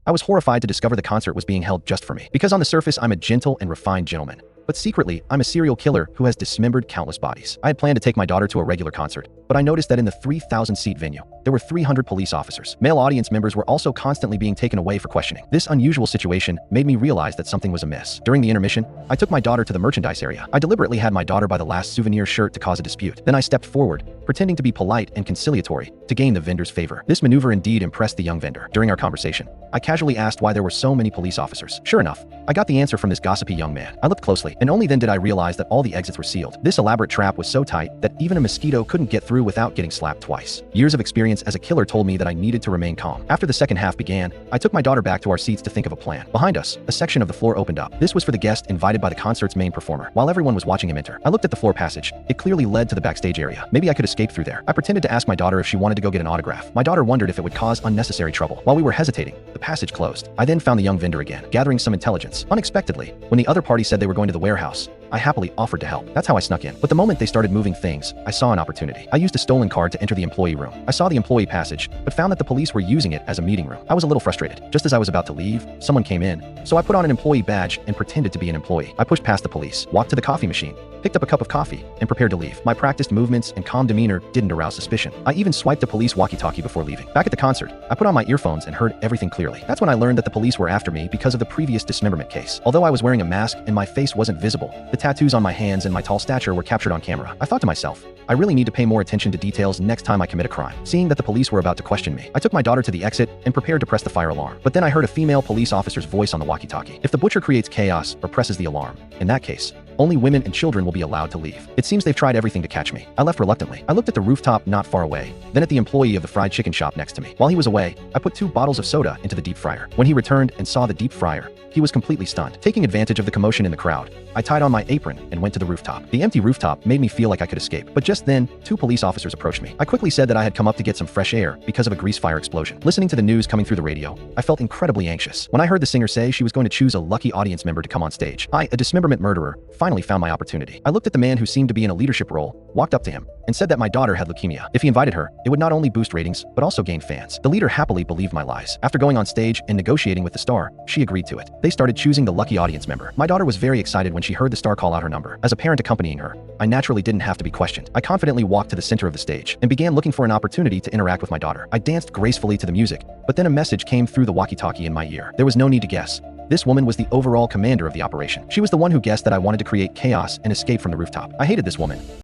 I was horrified to discover the concert was being held just for me. Because on the surface, I'm a gentle and refined gentleman, but secretly, I'm a serial killer who has dismembered countless bodies. I had planned to take my daughter to a regular concert, but I noticed that in the 3,000-seat venue, there were 300 police officers. Male audience members were also constantly being taken away for questioning. This unusual situation made me realize that something was amiss. During the intermission, I took my daughter to the merchandise area. I deliberately had my daughter by the last souvenir shirt to cause a dispute. Then I stepped forward, pretending to be polite and conciliatory to gain the vendor's favor. This maneuver indeed impressed the young vendor. During our conversation, I casually asked why there were so many police officers. Sure enough, I got the answer from this gossipy young man. I looked closely, and only then did I realize that all the exits were sealed. This elaborate trap was so tight that even a mosquito couldn't get through without getting slapped twice. Years of experience as a killer told me that I needed to remain calm. After the second half began, I took my daughter back to our seats to think of a plan. Behind us, a section of the floor opened up. This was for the guest invited by the concert's main performer. While everyone was watching him enter, I looked at the floor passage. It clearly led to the backstage area. Maybe I could escape through there. I pretended to ask my daughter if she wanted to go get an autograph. My daughter wondered if it would cause unnecessary trouble. While we were hesitating, the passage closed. I then found the young vendor again, gathering some intelligence. Unexpectedly, when the other party said they were going to the warehouse, I happily offered to help. That's how I snuck in. But the moment they started moving things, I saw an opportunity. I used a stolen card to enter the employee room. I saw the employee passage, but found that the police were using it as a meeting room. I was a little frustrated. Just as I was about to leave, someone came in, so I put on an employee badge and pretended to be an employee. I pushed past the police, walked to the coffee machine, picked up a cup of coffee, and prepared to leave. My practiced movements and calm demeanor didn't arouse suspicion. I even swiped a police walkie-talkie before leaving. Back at the concert, I put on my earphones and heard everything clearly. That's when I learned that the police were after me because of the previous dismemberment case. Although I was wearing a mask and my face wasn't visible, the tattoos on my hands and my tall stature were captured on camera. I thought to myself, I really need to pay more attention to details next time I commit a crime. Seeing that the police were about to question me, I took my daughter to the exit and prepared to press the fire alarm. But then I heard a female police officer's voice on the walkie-talkie. If the butcher creates chaos or presses the alarm, in that case, only women and children will be allowed to leave. It seems they've tried everything to catch me. I left reluctantly. I looked at the rooftop not far away, then at the employee of the fried chicken shop next to me. While he was away, I put 2 bottles of soda into the deep fryer. When he returned and saw the deep fryer, he was completely stunned. Taking advantage of the commotion in the crowd, I tied on my apron and went to the rooftop. The empty rooftop made me feel like I could escape. But just then, 2 police officers approached me. I quickly said that I had come up to get some fresh air because of a grease fire explosion. Listening to the news coming through the radio, I felt incredibly anxious. When I heard the singer say she was going to choose a lucky audience member to come on stage, I, a dismemberment murderer, finally found my opportunity. I looked at the man who seemed to be in a leadership role, walked up to him, and said that my daughter had leukemia. If he invited her, it would not only boost ratings, but also gain fans. The leader happily believed my lies. After going on stage and negotiating with the star, she agreed to it. They started choosing the lucky audience member. My daughter was very excited when she heard the star call out her number. As a parent accompanying her, I naturally didn't have to be questioned. I confidently walked to the center of the stage and began looking for an opportunity to interact with my daughter. I danced gracefully to the music, but then a message came through the walkie-talkie in my ear. There was no need to guess. This woman was the overall commander of the operation. She was the one who guessed that I wanted to create chaos and escape from the rooftop. I hated this woman.